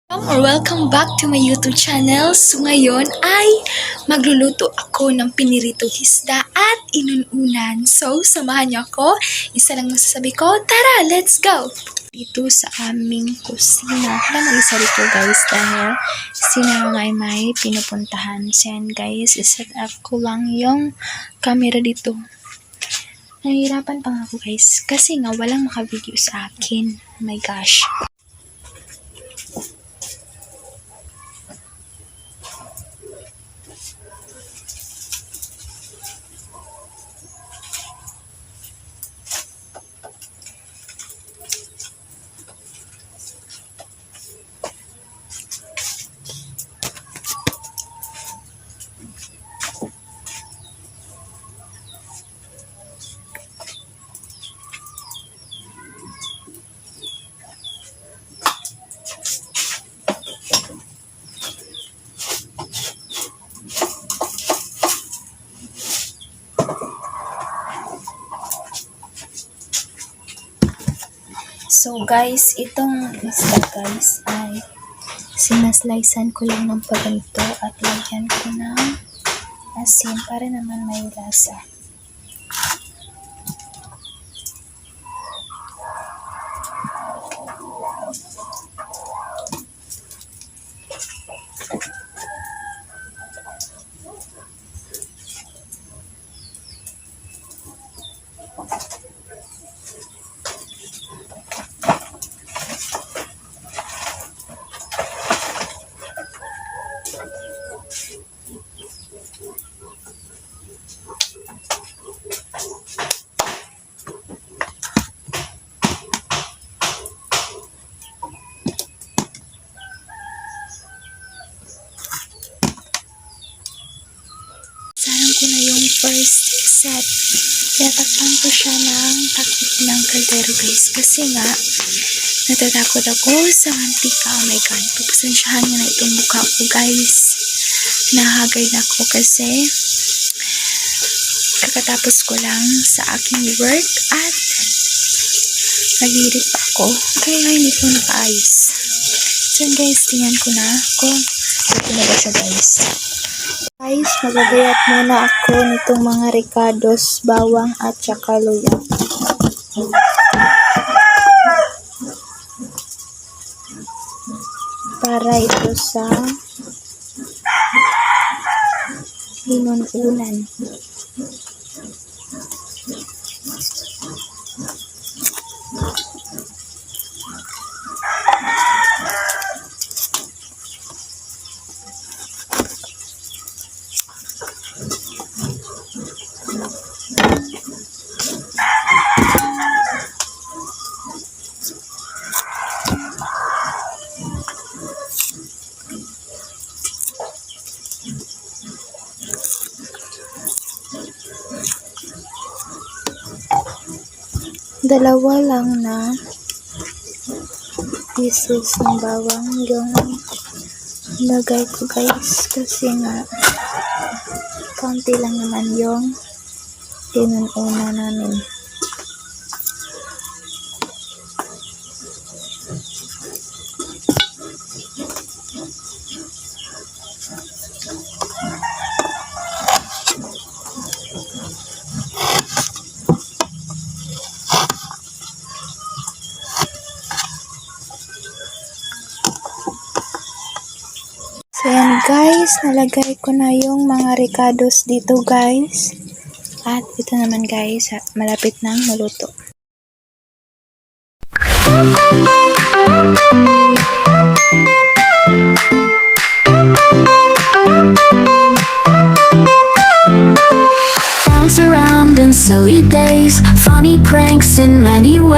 Or welcome back to my YouTube channel. So ngayon ay magluluto ako ng piniritong isda at inununan. So samahan niyo ako. Isa lang masasabi ko, tara, let's go! Dito sa aming kusina. Wala mag-isa rito guys dahil may pinupuntahan. So yan guys, iset up ko lang yung camera dito. Nahihirapan pa nga ako guys kasi nga walang makavideo sa akin. Oh my gosh. So guys, itong isda guys ay sinaslicean ko lang ng paganto at lagyan ko ng asin para naman may lasa. Sarang ko na yung first set. Tatakpan ko siya ng takip ng kaldero guys. Kasi nga, natatakot ako sa mantika. Oh my god. Pagpasensyahan nyo na itong mukha ko guys. Nahagard ako kasi kakatapos ko lang sa aking work at nag-irit pa ako. Kaya hindi ko nakaayos. So guys, tingnan ko na kung ito na ba siya guys. Guys, magagayat muna ako nitong mga ricados, bawang at saka luya. Para ito sa inununan. Dalawa lang na pieces ng bawang yung lagay ko guys kasi nga konti lang naman yung tinununa namin. So yan guys, nalagay ko na yung mga ricados dito guys. At ito naman guys, malapit nang maluto. Bounce around in silly days, funny pranks in many ways.